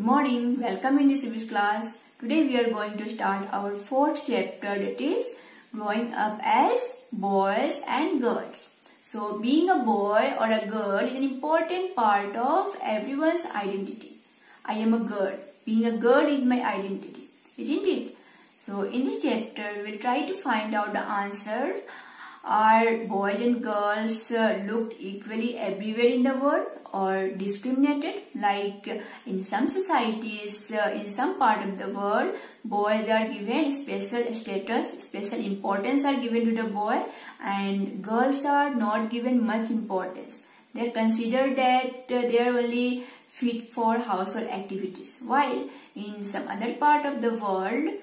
morning, welcome in this English class. Today we are going to start our fourth chapter, that is growing up as boys and girls. So being a boy or a girl is an important part of everyone's identity. I am a girl. Being a girl is my identity, isn't it? So in this chapter we will try to find out the answer. Are boys and girls looked equally everywhere in the world or discriminated? Like in some societies, in some part of the world, boys are given special status, special importance are given to the boy, and girls are not given much importance. They are considered that they are only fit for household activities. While in some other part of the world,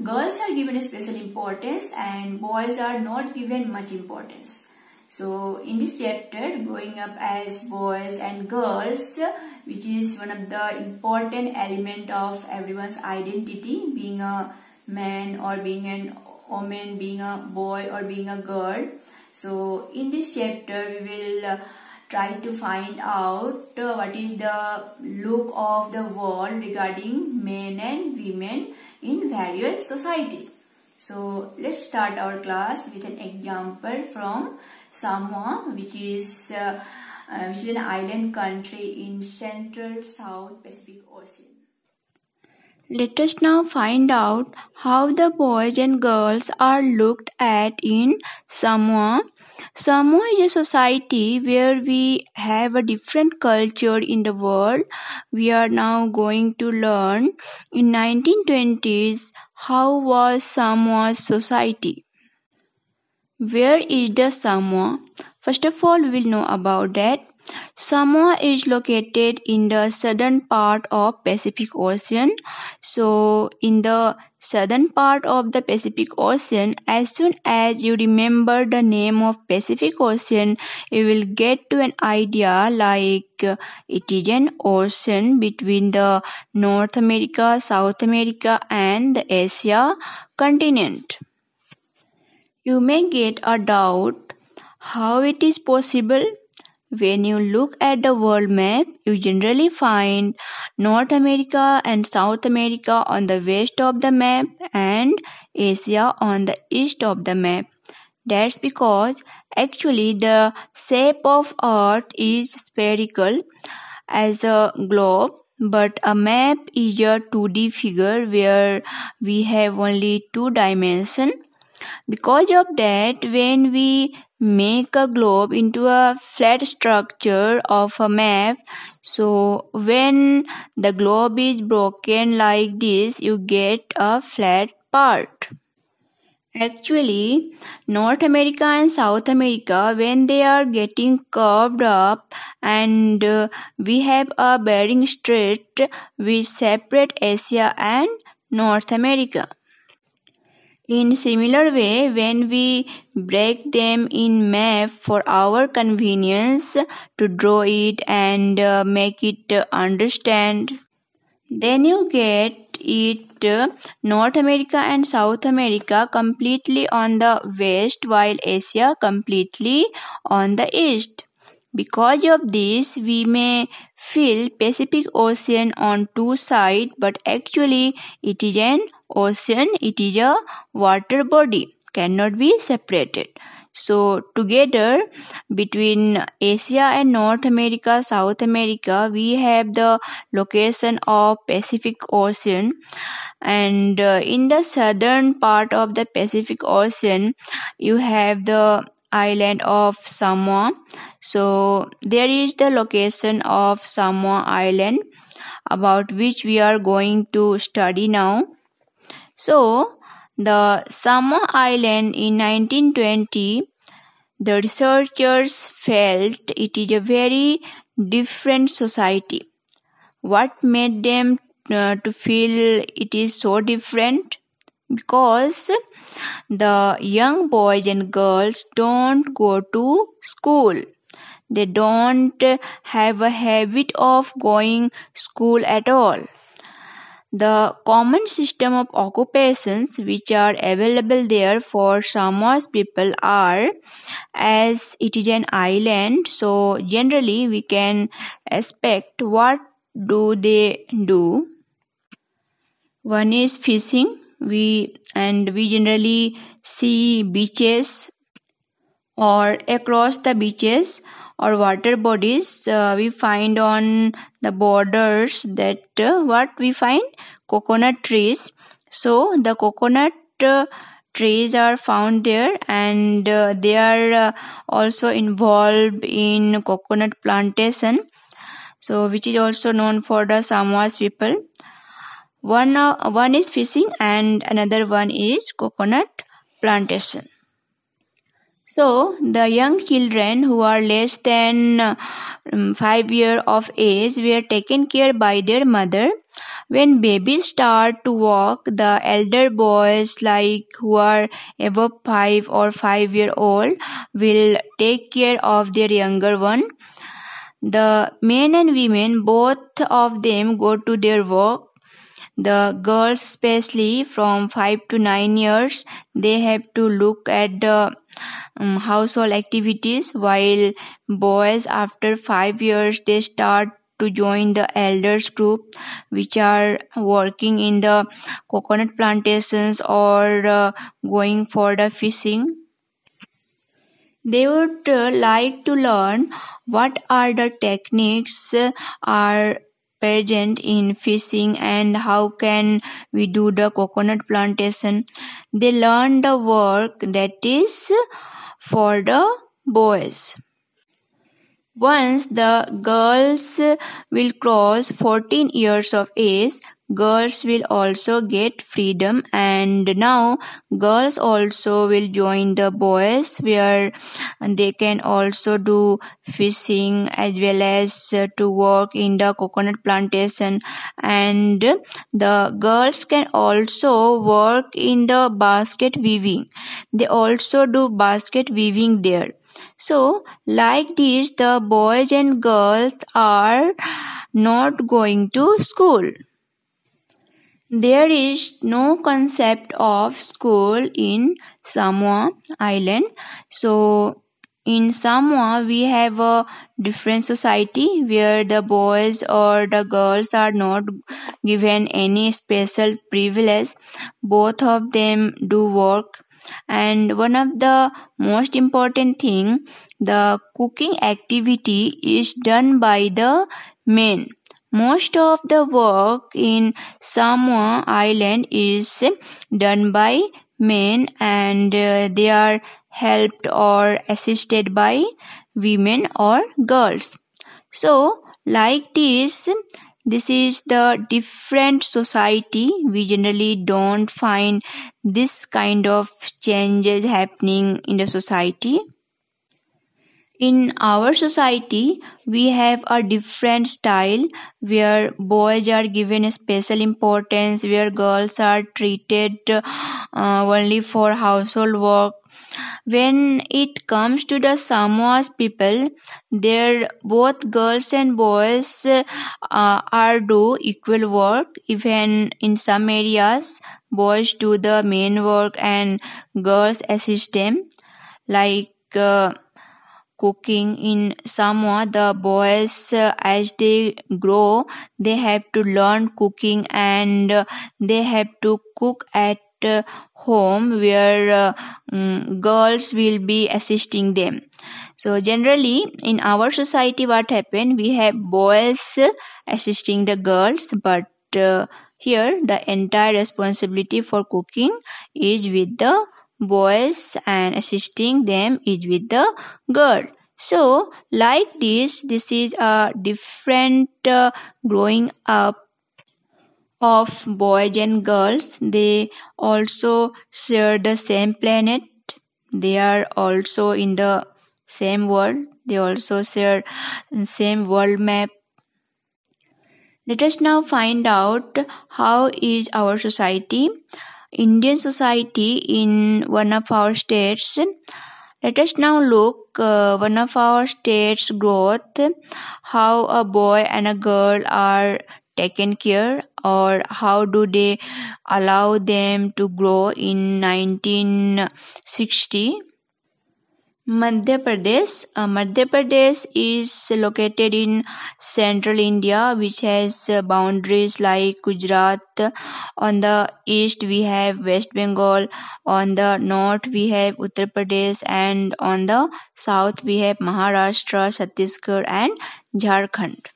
girls are given a special importance and boys are not given much importance. So in this chapter, growing up as boys and girls, which is one of the important element of everyone's identity, being a man or being a woman, being a boy or being a girl. So in this chapter, we will try to find out what is the look of the world regarding men and women in various societies. So let's start our class with an example from Samoa, which is an island country in Central South Pacific Ocean. Let us now find out how the boys and girls are looked at in Samoa. Samoa is a society where we have a different culture in the world. We are now going to learn in 1920s how was Samoa's society. Where is the Samoa? First of all, we will know about that. Samoa is located in the southern part of Pacific Ocean. So in the southern part of the Pacific Ocean, as soon as you remember the name of Pacific Ocean, you will get to an idea like it is an ocean between the North America, South America and the Asia continent. You may get a doubt how it is possible. When you look at the world map, you generally find North America and South America on the west of the map and Asia on the east of the map. That's because actually the shape of Earth is spherical as a globe, but a map is a 2D figure where we have only two dimensions. Because of that, when we make a globe into a flat structure of a map, so when the globe is broken like this, you get a flat part. Actually, North America and South America, when they are getting curved up, and we have a Bering Strait which separate Asia and North America. In similar way, when we break them in map for our convenience to draw it and make it understand, then you get it North America and South America completely on the west while Asia completely on the east. Because of this, we may feel Pacific Ocean on two sides, but actually it is an ocean, it is a water body, cannot be separated. So together between Asia and North America, South America, we have the location of Pacific Ocean, and in the southern part of the Pacific Ocean, you have the island of Samoa. So there is the location of Samoa Island, about which we are going to study now. So the Samoa Island in 1920, the researchers felt it is a very different society. What made them to feel it is so different? Because the young boys and girls don't go to school. They don't have a habit of going school at all. The common system of occupations which are available there for Samoa's people are, as it is an island, so generally we can expect what do they do? One is fishing. We generally see beaches or across the beaches or water bodies. We find on the borders that what we find? Coconut trees. So the coconut trees are found there, and they are also involved in coconut plantation, so which is also known for the Samoas people. One is fishing and another one is coconut plantation. So the young children who are less than 5 years of age were taken care by their mother. When babies start to walk, the elder boys, like who are above 5 or 5 year old, will take care of their younger one. The men and women, both of them, go to their work. The girls, especially from 5 to 9 years, they have to look at the household activities, while boys after 5 years they start to join the elders group, which are working in the coconut plantations or going for the fishing. They would like to learn what are the techniques are present in fishing and how can we do the coconut plantation. They learn the work that is for the boys. Once the girls will cross 14 years of age, girls will also get freedom, and now girls also will join the boys where they can also do fishing as well as to work in the coconut plantation, and the girls can also work in the basket weaving. They also do basket weaving there. So, like this, the boys and girls are not going to school. There is no concept of school in Samoa Island. So, in Samoa, we have a different society where the boys or the girls are not given any special privilege. Both of them do work. And one of the most important thing, the cooking activity is done by the men. Most of the work in Samoa Island is done by men, and they are helped or assisted by women or girls. So, like this is the different society. We generally don't find this kind of changes happening in the society. In our society, we have a different style where boys are given a special importance, where girls are treated only for household work. When it comes to the Samoa's people, there both girls and boys are do equal work. Even in some areas, boys do the main work and girls assist them, like cooking in Samoa. The boys, as they grow, they have to learn cooking, and they have to cook at home where girls will be assisting them. So generally in our society, what happened, we have boys assisting the girls, but here the entire responsibility for cooking is with the boys and assisting them is with the girl. So like this is a different growing up of boys and girls. They also share the same planet. They are also in the same world. They also share the same world map. Let us now find out how is our society. Indian society in one of our states. Let us now look one of our states' growth, how a boy and a girl are taken care, or how do they allow them to grow in 1960. Madhya Pradesh. Madhya Pradesh is located in central India, which has boundaries like Gujarat. On the east, we have West Bengal. On the north, we have Uttar Pradesh. And on the south, we have Maharashtra, Chhattisgarh, and Jharkhand.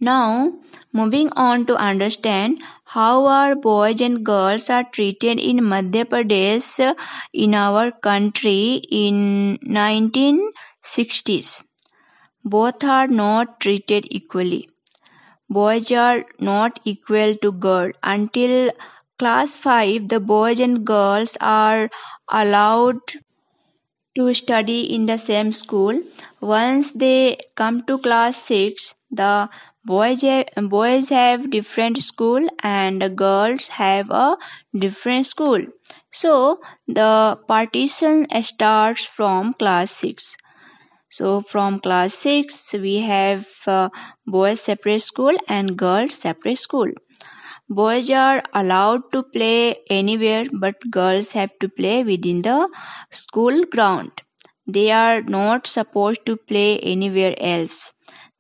Now, moving on to understand how our boys and girls are treated in Madhya Pradesh in our country in 1960s. Both are not treated equally. Boys are not equal to girls. Until class 5, the boys and girls are allowed to study in the same school. Once they come to class 6, the boys have different school and the girls have a different school. So the partition starts from class 6. So from class 6 we have boys separate school and girls separate school. Boys are allowed to play anywhere, but girls have to play within the school ground. They are not supposed to play anywhere else.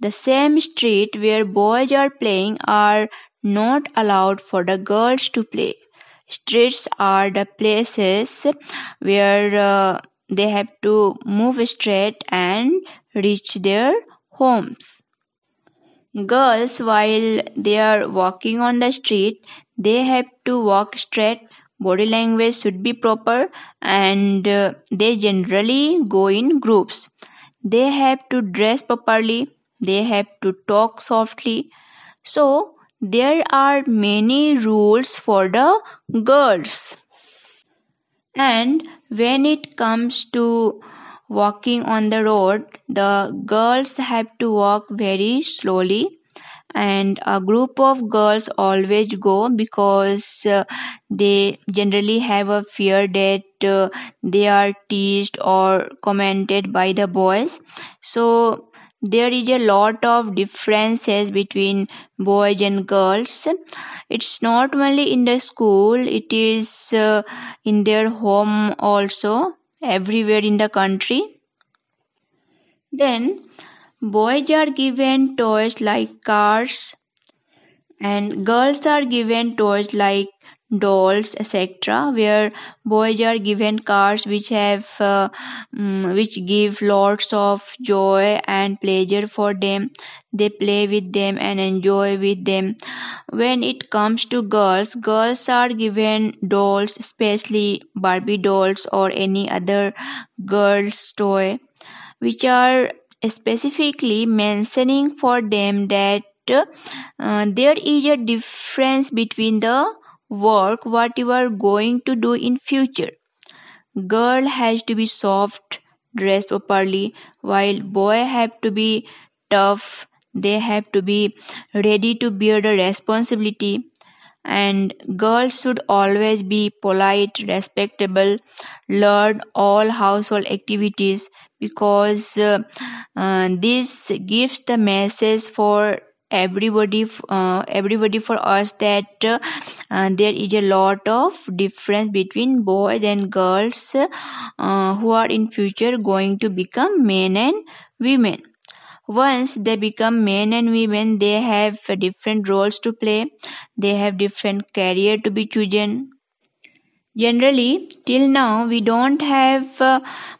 The same street where boys are playing are not allowed for the girls to play. Streets are the places where they have to move straight and reach their homes. Girls, while they are walking on the street, they have to walk straight. Body language should be proper, and they generally go in groups. They have to dress properly. They have to talk softly. So, there are many rules for the girls. And when it comes to walking on the road, the girls have to walk very slowly, and a group of girls always go because they generally have a fear that they are teased or commented by the boys. So there is a lot of differences between boys and girls. It's not only in the school, it is in their home also, everywhere in the country. Then boys are given toys like cars and girls are given toys like dolls, etc., where boys are given cars which give lots of joy and pleasure for them. They play with them and enjoy with them. When it comes to girls, girls are given dolls, especially Barbie dolls or any other girls toy, which are specifically mentioning for them that there is a difference between the work what you are going to do in future. Girl has to be soft, dressed properly, while boy have to be tough. They have to be ready to bear the responsibility, and girls should always be polite, respectable, learn all household activities, because this gives the message for everybody for us that there is a lot of difference between boys and girls who are in future going to become men and women. Once they become men and women, they have different roles to play. They have different career to be chosen. Generally, till now, we don't have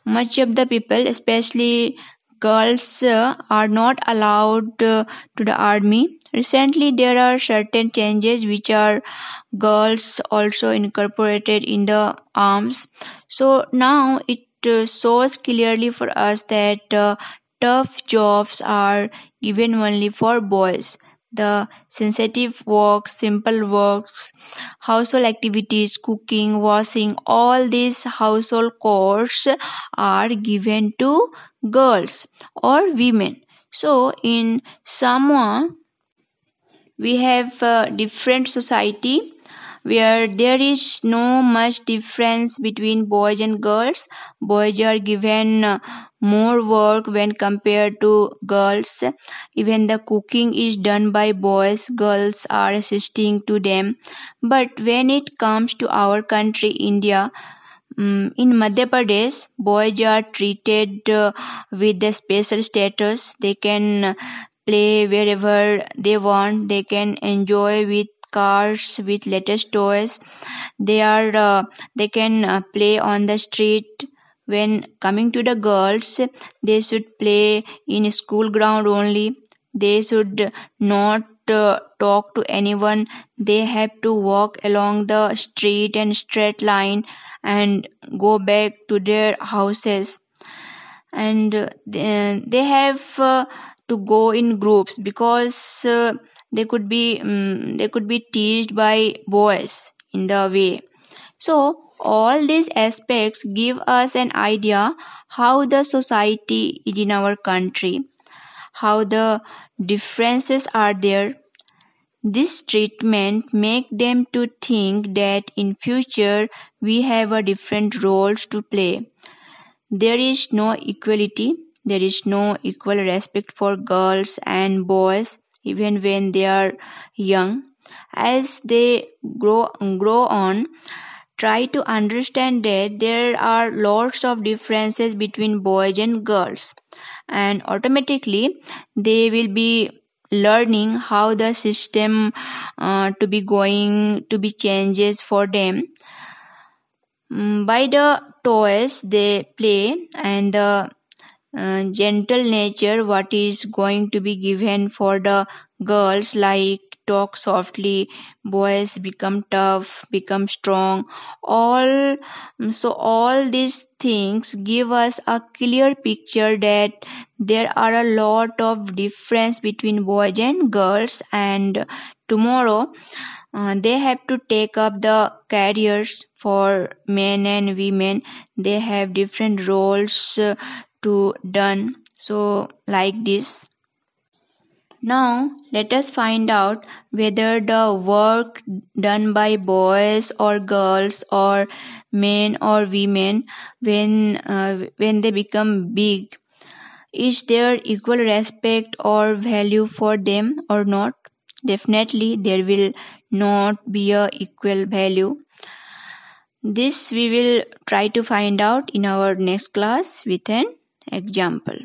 much of the people, especially girls, are not allowed to the army. Recently, there are certain changes which are girls also incorporated in the arms. So now it shows clearly for us that tough jobs are given only for boys. The sensitive works, simple works, household activities, cooking, washing, all these household chores are given to girls or women. So in Samoa, we have a different society where there is no much difference between boys and girls. Boys are given more work when compared to girls. Even the cooking is done by boys, girls are assisting to them. But when it comes to our country, India, in Madhya Pradesh, boys are treated with the special status. They can play wherever they want. They can enjoy with cars, with latest toys. They can play on the street. When coming to the girls, they should play in school ground only. They should not talk to anyone. They have to walk along the street and straight line and go back to their houses. And they have to go in groups because they could be teased by boys in the way. So all these aspects give us an idea how the society is in our country, how the differences are there. This treatment make them to think that in future we have a different roles to play. There is no equality, there is no equal respect for girls and boys even when they are young. As they grow on, try to understand that there are lots of differences between boys and girls, and automatically they will be learning how the system to be going to be changes for them. By the toys they play and the gentle nature what is going to be given for the girls, like talk softly, boys become tough, become strong. All these things give us a clear picture that there are a lot of difference between boys and girls, and tomorrow they have to take up the careers for men and women. They have different roles to done. So like this. Now let us find out whether the work done by boys or girls or men or women when they become big, is there equal respect or value for them or not? Definitely there will not be a equal value. This we will try to find out in our next class with an example.